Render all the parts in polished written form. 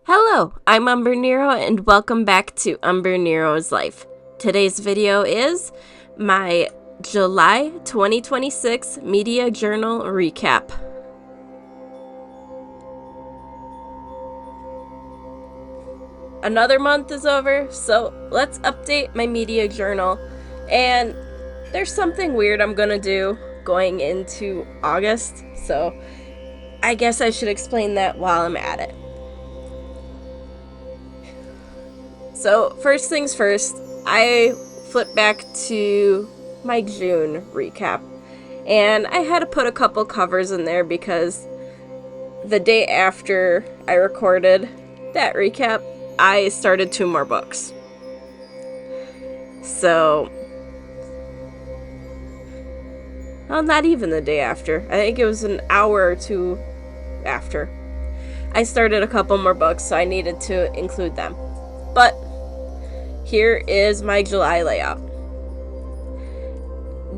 Hello, I'm Umbrenero and welcome back to Umbrenero's Life. Today's video is my July 2026 Media Journal recap. Another month is over, so let's update my media journal. And there's something weird I'm gonna do going into August, so I guess I should explain that while I'm at it. So first things first, I flipped back to my June recap, and I had to put a couple covers in there because the day after I recorded that recap, I started 2 more books. So, well, not even the day after. I think it was an hour or two after. I started a couple more books, so I needed to include them. But here is my July layout.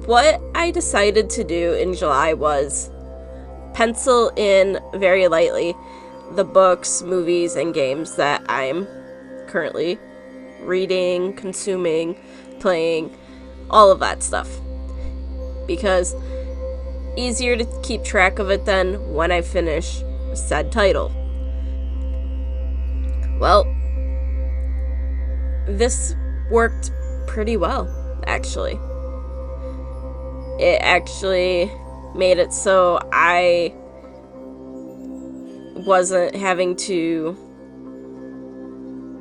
What I decided to do in July was pencil in very lightly the books, movies, and games that I'm currently reading, consuming, playing, all of that stuff. Because easier to keep track of it than when I finish said title. Well, this worked pretty well, actually. It actually made it so I wasn't having to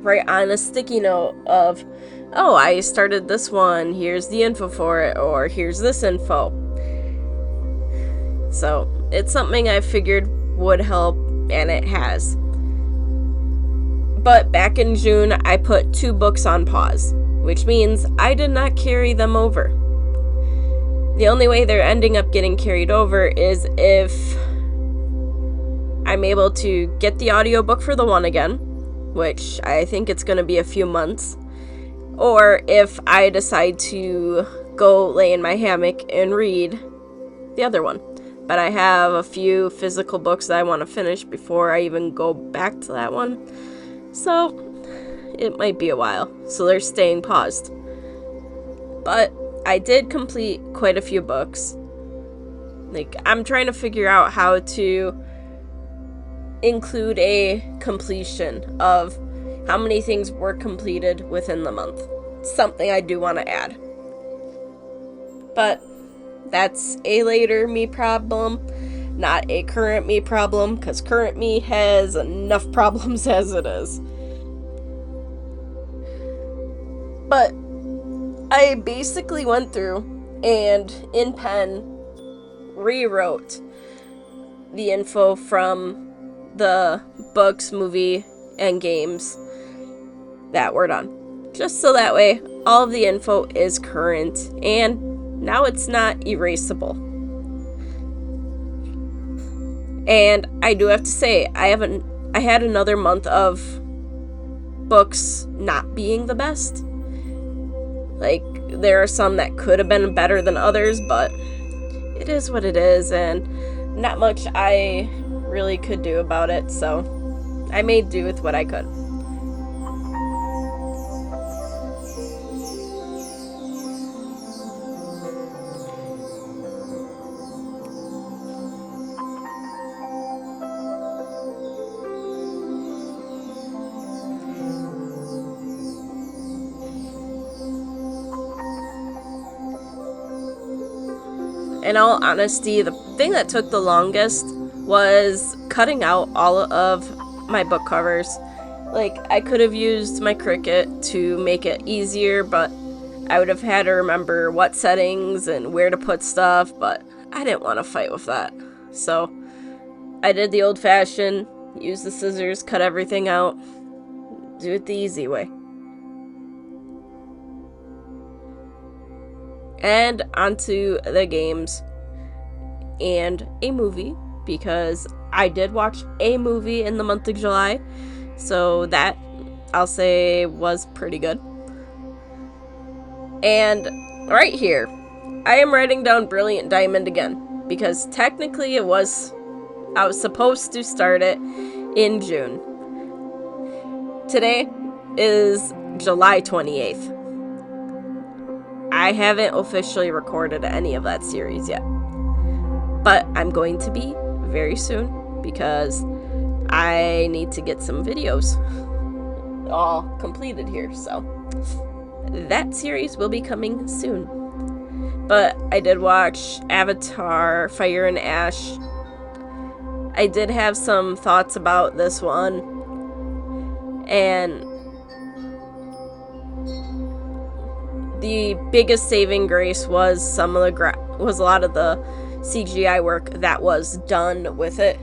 write on a sticky note of, oh, I started this one, here's the info for it, or here's this info. So, it's something I figured would help, and it has. But back in June, I put 2 books on pause, which means I did not carry them over. The only way they're ending up getting carried over is if I'm able to get the audiobook for the one again, which I think it's going to be a few months, or if I decide to go lay in my hammock and read the other one. But I have a few physical books that I want to finish before I even go back to that one. So, it might be a while, so they're staying paused. But I did complete quite a few books. I'm trying to figure out how to include a completion of how many things were completed within the month. Something I do want to add. But that's a later me problem, not a current me problem, because current me has enough problems as it is. But I basically went through and in pen rewrote the info from the books, movie, and games that were done. Just so that way all of the info is current and now it's not erasable. And I do have to say, I had another month of books not being the best. There are some that could have been better than others, but it is what it is, and not much I really could do about it, so I made do with what I could. In all honesty, the thing that took the longest was cutting out all of my book covers. I could have used my Cricut to make it easier, but I would have had to remember what settings and where to put stuff, but I didn't want to fight with that. So I did the old-fashioned, use the scissors, cut everything out, do it the easy way. And onto the games and a movie, because I did watch a movie in the month of July, so that I'll say was pretty good. And right here, I am writing down Brilliant Diamond again, because technically I was supposed to start it in June. Today is July 28th. I haven't officially recorded any of that series yet, but I'm going to be very soon because I need to get some videos all completed here, so that series will be coming soon. But I did watch Avatar Fire and Ash. I did have some thoughts about this one, and the biggest saving grace was a lot of the CGI work that was done with it.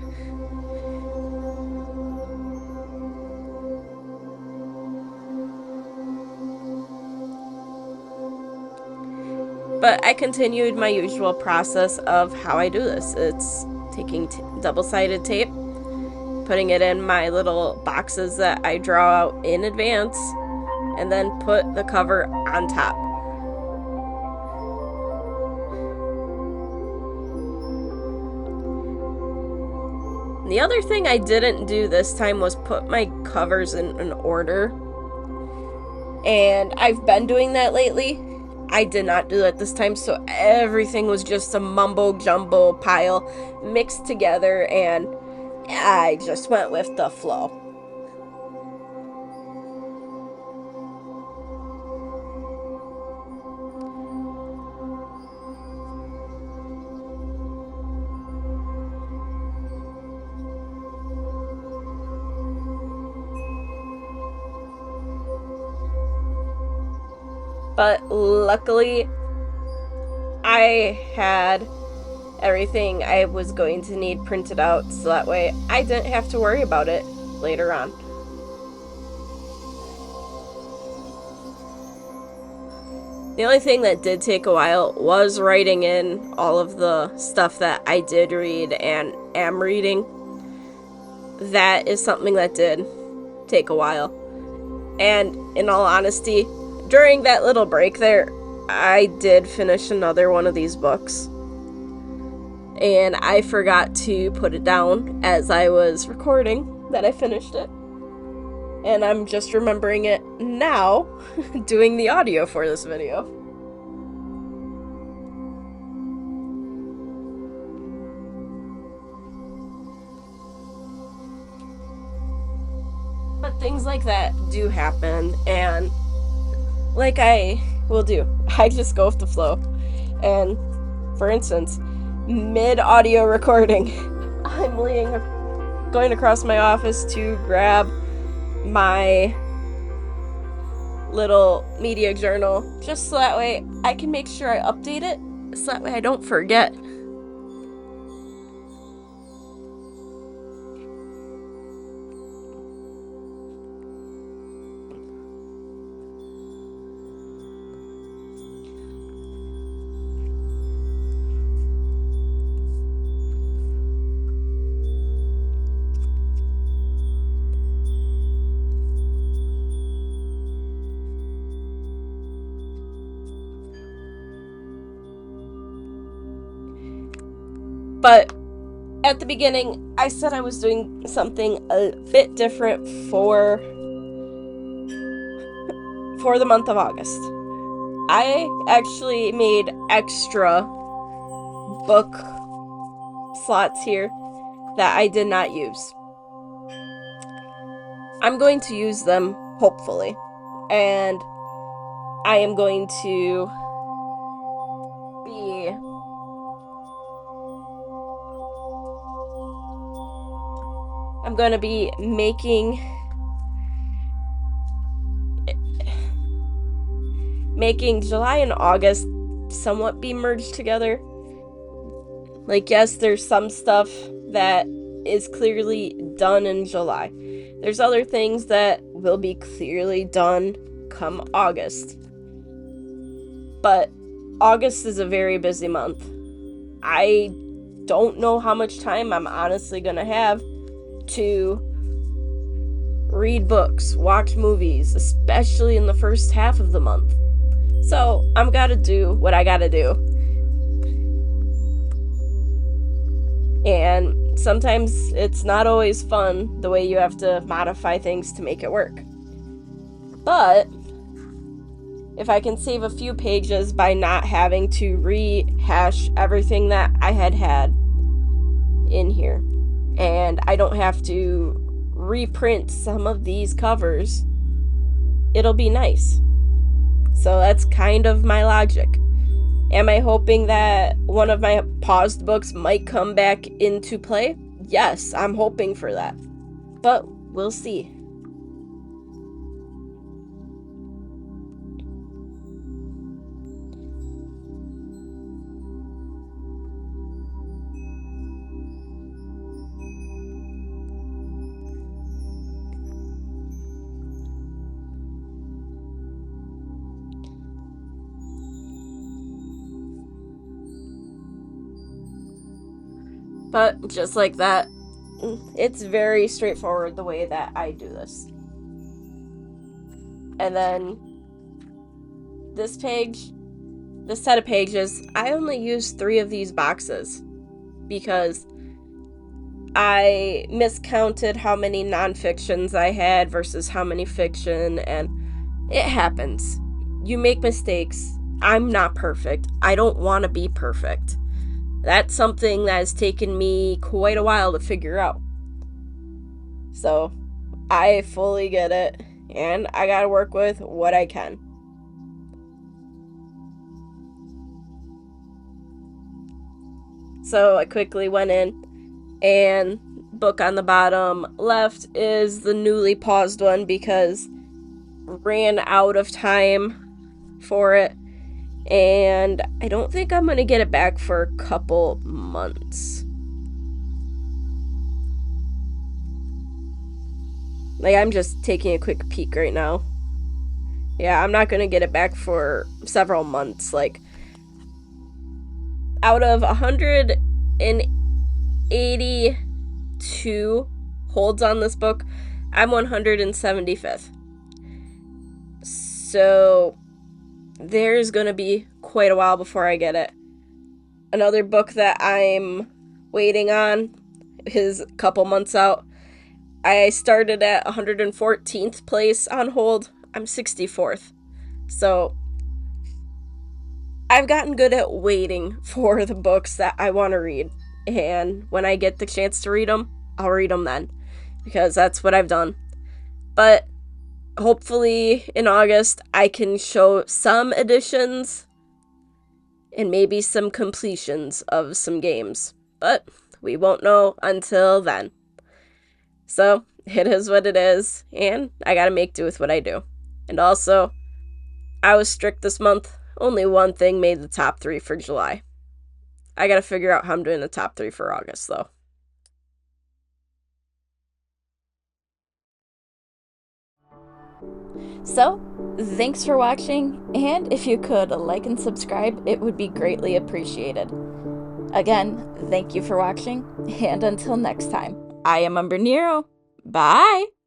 But I continued my usual process of how I do this. It's taking double-sided tape, putting it in my little boxes that I draw out in advance, and then put the cover on top. The other thing I didn't do this time was put my covers in an order, and I've been doing that lately. I did not do that this time, so everything was just a mumbo-jumbo pile mixed together, and I just went with the flow. But luckily, I had everything I was going to need printed out, so that way I didn't have to worry about it later on. The only thing that did take a while was writing in all of the stuff that I did read and am reading. That is something that did take a while. And in all honesty, during that little break there, I did finish another one of these books. And I forgot to put it down as I was recording that I finished it. And I'm just remembering it now, doing the audio for this video. But things like that do happen, and like I will do, I just go with the flow. And for instance, mid-audio recording, I'm going across my office to grab my little media journal, just so that way I can make sure I update it, so that way I don't forget. But at the beginning, I said I was doing something a bit different for the month of August. I actually made extra book slots here that I did not use. I'm going to use them, hopefully, and I am going to be making July and August somewhat be merged together. Like, yes, there's some stuff that is clearly done in July. There's other things that will be clearly done come August. But August is a very busy month. I don't know how much time I'm honestly gonna have to read books, watch movies, especially in the first half of the month. So I'm gotta do what I gotta do. And sometimes it's not always fun the way you have to modify things to make it work. But if I can save a few pages by not having to rehash everything that I had in here, and I don't have to reprint some of these covers, it'll be nice. So that's kind of my logic. Am I hoping that one of my paused books might come back into play? Yes, I'm hoping for that. But we'll see. But just like that, it's very straightforward the way that I do this. And then this page, this set of pages, I only used 3 of these boxes because I miscounted how many nonfictions I had versus how many fiction, and it happens. You make mistakes. I'm not perfect. I don't want to be perfect. That's something that has taken me quite a while to figure out. So, I fully get it, and I gotta work with what I can. So, I quickly went in, and book on the bottom left is the newly paused one because ran out of time for it. And I don't think I'm going to get it back for a couple months. Like, I'm just taking a quick peek right now. Yeah, I'm not going to get it back for several months. Like, out of 182 holds on this book, I'm 175th. So there's gonna be quite a while before I get it. Another book that I'm waiting on is a couple months out. I started at 114th place on hold. I'm 64th. So I've gotten good at waiting for the books that I want to read. And when I get the chance to read them, I'll read them then. Because that's what I've done. But hopefully in August I can show some editions and maybe some completions of some games. But we won't know until then. So it is what it is, and I gotta make do with what I do. And also, I was strict this month. Only one thing made the top 3 for July. I gotta figure out how I'm doing the top 3 for August, though. So, thanks for watching, and if you could like and subscribe, it would be greatly appreciated. Again, thank you for watching, and until next time, I am Umbrenero. Bye!